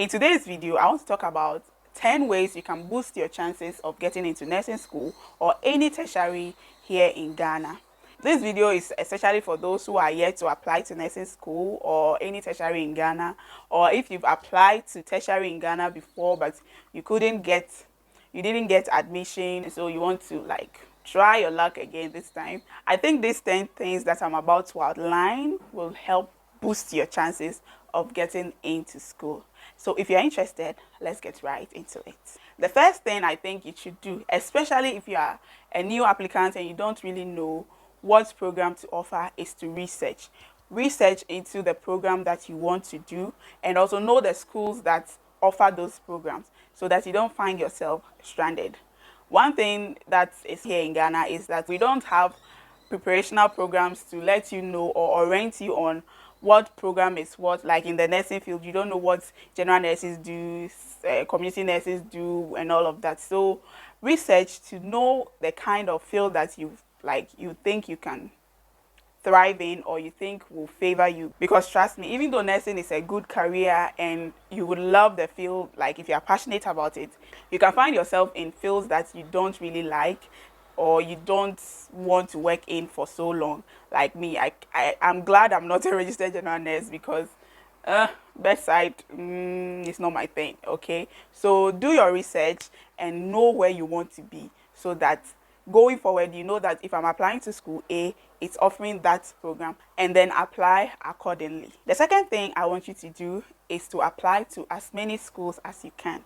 In today's video, I want to talk about 10 ways you can boost your chances of getting into nursing school or any tertiary here in Ghana. This video is especially for those who are yet to apply to nursing school or any tertiary in Ghana, or if you've applied to tertiary in Ghana before but you didn't get admission, so you want to try your luck again this time. I think these 10 things that I'm about to outline will help boost your chances of getting into school. So if you're interested, let's get right into it. The first thing I think you should do, especially if you are a new applicant and you don't really know what program to offer, is to research into the program that you want to do, and also know the schools that offer those programs so that you don't find yourself stranded. One thing that is here in Ghana is that we don't have preparational programs to let you know or orient you on what program is what. Like in the nursing field, you don't know what general nurses do, community nurses do, and all of that. So research to know the kind of field that you think you can thrive in, or you think will favor you. Because trust me, even though nursing is a good career and you would love the field, like if you're passionate about it, you can find yourself in fields that you don't really like or you don't want to work in for so long. Like me, I'm glad I'm not a registered general nurse, because bedside is not my thing. Okay, so do your research and know where you want to be, so that going forward, you know that if I'm applying to school A, it's offering that program, and then apply accordingly. The second thing I want you to do is to apply to as many schools as you can.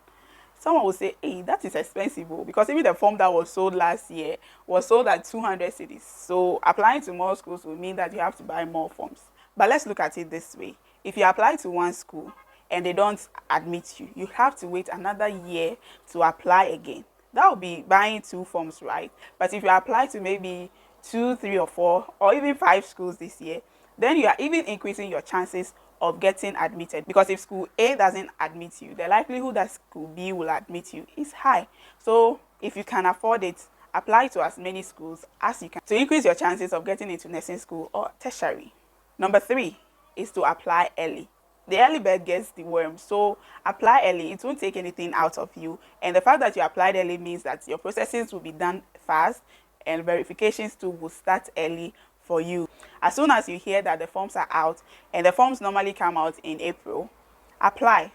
Someone will say, hey, that is expensive, because even the form that was sold last year was sold at 200 cedis. So applying to more schools will mean that you have to buy more forms. But let's look at it this way. If you apply to one school and they don't admit you, you have to wait another year to apply again. That will be buying 2 forms, right? But if you apply to maybe 2, 3, or 4, or even 5 schools this year, then you are even increasing your chances of getting admitted. Because if school A doesn't admit you, the likelihood that school B will admit you is high. So if you can afford it, apply to as many schools as you can to increase your chances of getting into nursing school or tertiary. Number 3 is to apply early. The early bird gets the worm, so apply early. It won't take anything out of you, and the fact that you applied early means that your processes will be done fast and verifications too will start early for you. As soon as you hear that the forms are out, and the forms normally come out in April, apply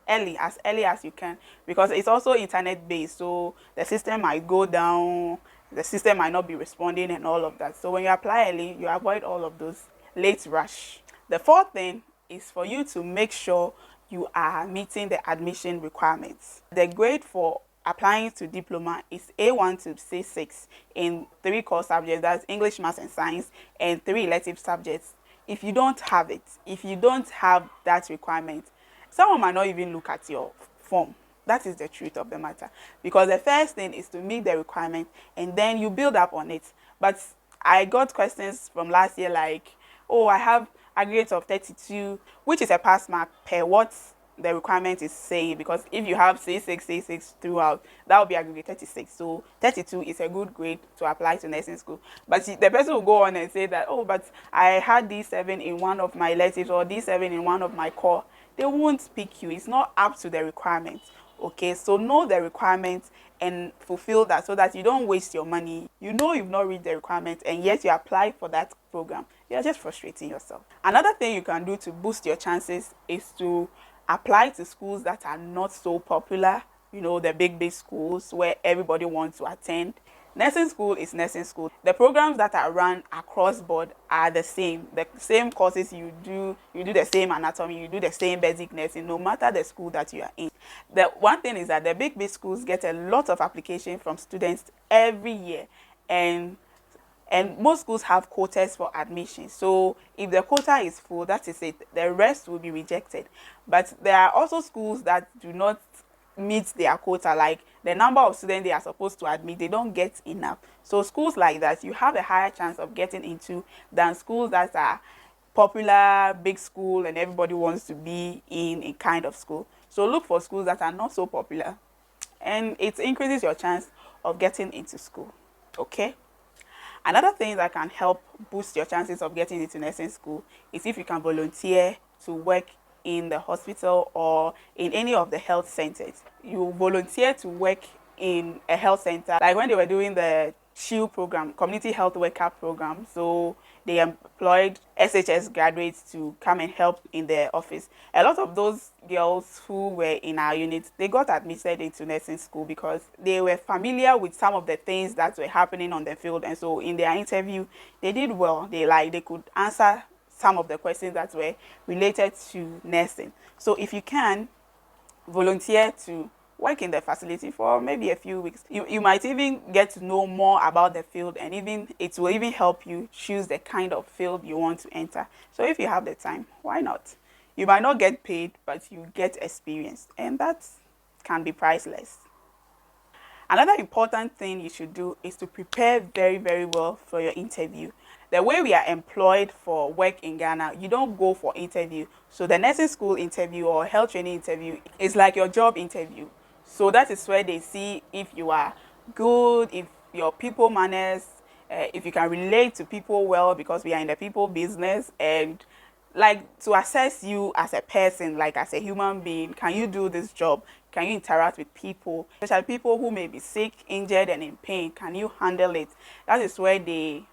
early as you can, because it's also internet based, so the system might go down, the system might not be responding and all of that. So when you apply early, you avoid all of those late rush. The fourth thing is for you to make sure you are meeting the admission requirements. The grade for applying to diploma is A1 to C6 in 3 core subjects, that's English, Maths, and Science, and 3 elective subjects. If you don't have it, if you don't have that requirement, someone might not even look at your form. That is the truth of the matter, because the first thing is to meet the requirement and then you build up on it. But I got questions from last year like, oh, I have aggregate of 32, which is a pass mark per what the requirement is saying, because if you have C6 throughout, that will be aggregate 36. So 32 is a good grade to apply to nursing school. But the person will go on and say that, oh, but I had D7 in one of my electives or D7 in one of my core. They won't pick you. It's not up to the requirements. Okay, so know the requirements and fulfill that, so that you don't waste your money. You know you've not reached the requirements and yet you apply for that program. You're just frustrating yourself. Another thing you can do to boost your chances is to apply to schools that are not so popular, the big schools where everybody wants to attend. Nursing school is nursing school. The programs that are run across board are the same. The same courses you do the same anatomy, you do the same basic nursing, no matter the school that you are in. The one thing is that the big schools get a lot of application from students every year, and most schools have quotas for admission. So if the quota is full, that is it. The rest will be rejected. But there are also schools that do not meet their quota, like the number of students they are supposed to admit, they don't get enough. So schools like that, you have a higher chance of getting into than schools that are popular, big school, and everybody wants to be in a kind of school. So look for schools that are not so popular, and it increases your chance of getting into school. Okay. Another thing that can help boost your chances of getting into nursing school is if you can volunteer to work in the hospital or in any of the health centers. You volunteer to work in a health center, like when they were doing the CHIL program, community health worker program. So they employed SHS graduates to come and help in their office. A lot of those girls who were in our unit, they got admitted into nursing school because they were familiar with some of the things that were happening on the field, and so in their interview they did well. They could answer some of the questions that were related to nursing. So if you can volunteer to work in the facility for maybe a few weeks, you might even get to know more about the field, and even it will even help you choose the kind of field you want to enter. So if you have the time, why not? You might not get paid, but you get experience, and that can be priceless. Another important thing you should do is to prepare very, very well for your interview. The way we are employed for work in Ghana, you don't go for interview. So the nursing school interview or health training interview is like your job interview. So that is where they see if you are good, if your people manners, if you can relate to people well, because we are in the people business, and like to assess you as a person, like as a human being. Can you do this job? Can you interact with people, especially people who may be sick, injured, and in pain? Can you handle it? That is where they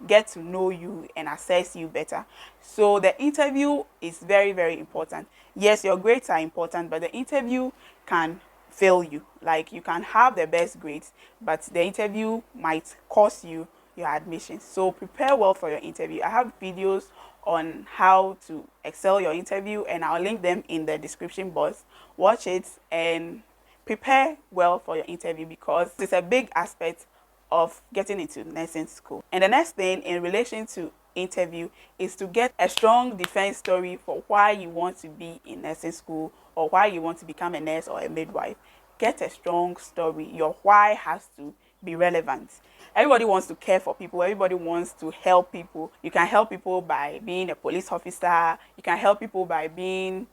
get to know you and assess you better. So the interview is very, very important. Yes, your grades are important, but the interview can fail you. Like, you can have the best grades, but the interview might cost you your admission. So prepare well for your interview. I have videos on how to excel your interview, and I'll link them in the description box. Watch it and prepare well for your interview, because it's a big aspect of getting into nursing school. And the next thing in relation to interview is to get a strong defense story for why you want to be in nursing school or why you want to become a nurse or a midwife. Get a strong story. Your why has to be relevant. Everybody wants to care for people. Everybody wants to help people. You can help people by being a police officer. You can help people by being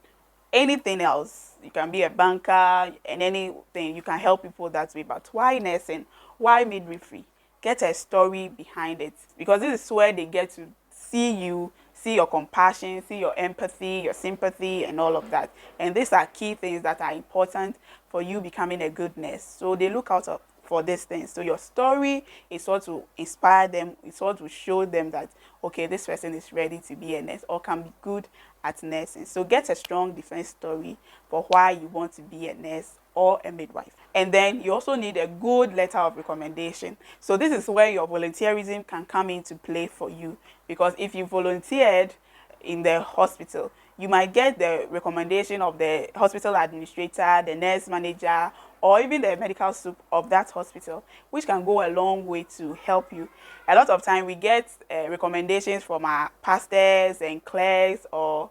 anything else. You can be a banker and anything. You can help people that way. But why nursing? Why midwifery? Get a story behind it, because this is where they get to see you, see your compassion, see your empathy, your sympathy, and all of that. And these are key things that are important for you becoming a good nurse. So they look out for these things. So your story is sort to inspire them, it's sort to show them that, okay, this person is ready to be a nurse or can be good at nursing. So get a strong defense story for why you want to be a nurse or a midwife. And then you also need a good letter of recommendation. So this is where your volunteerism can come into play for you, because if you volunteered in the hospital, you might get the recommendation of the hospital administrator, the nurse manager, or even the medical soup of that hospital, which can go a long way to help you. A lot of time we get recommendations from our pastors and clerks or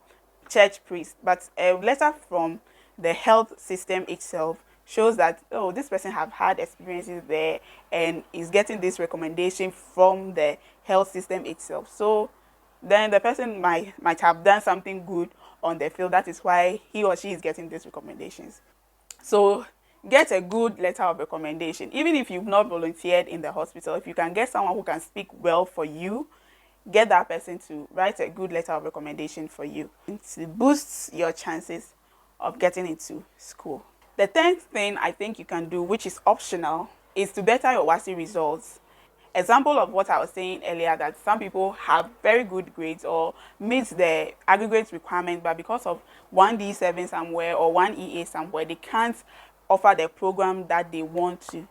church priests, but a letter from the health system itself shows that, oh, this person have had experiences there and is getting this recommendation from the health system itself. So then the person might have done something good on the field. That is why he or she is getting these recommendations. So get a good letter of recommendation. Even if you've not volunteered in the hospital, if you can get someone who can speak well for you, get that person to write a good letter of recommendation for you to boost your chances of getting into school. The 10th thing I think you can do, which is optional, is to better your WASSCE results. Example of what I was saying earlier, that some people have very good grades or meet the aggregate requirement, but because of 1D7 somewhere or 1EA somewhere, they can't offer the program that they want to.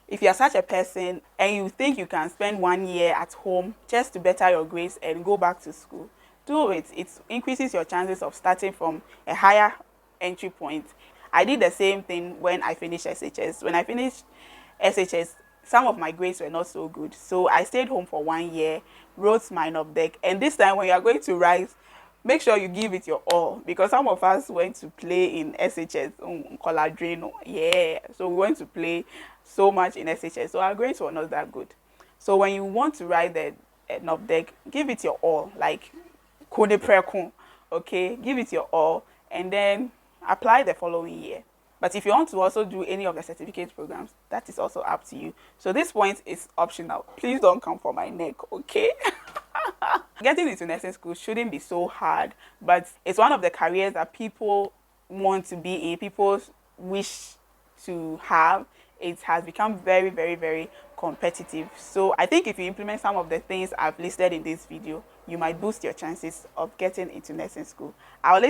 If you are such a person and you think you can spend 1 year at home just to better your grades and go back to school, do it. It increases your chances of starting from a higher entry point. I did the same thing when I finished SHS. When I finished SHS, some of my grades were not so good. So I stayed home for 1 year, wrote my NOPDEC. And this time when you are going to write, make sure you give it your all, because some of us went to play in SHS, Coladrino. Yeah, so we went to play so much in SHS. So our grades were not that good. So when you want to write the NOPDEC, give it your all, like Kone Prekun, okay? Give it your all, and then apply the following year. But if you want to also do any of the certificate programs, that is also up to you. So this point is optional. Please don't come for my neck, okay? Getting into nursing school shouldn't be so hard, but it's one of the careers that people want to be in, people wish to have. It has become very, very, very competitive. So I think if you implement some of the things I've listed in this video, you might boost your chances of getting into nursing school. I'll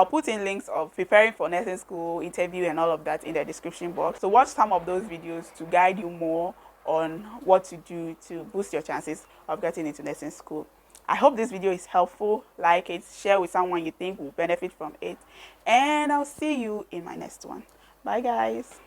put in links of preparing for nursing school, interview, and all of that in the description box. So watch some of those videos to guide you more on what to do to boost your chances of getting into nursing school. I hope this video is helpful. Like it, share with someone you think will benefit from it, and I'll see you in my next one. Bye guys.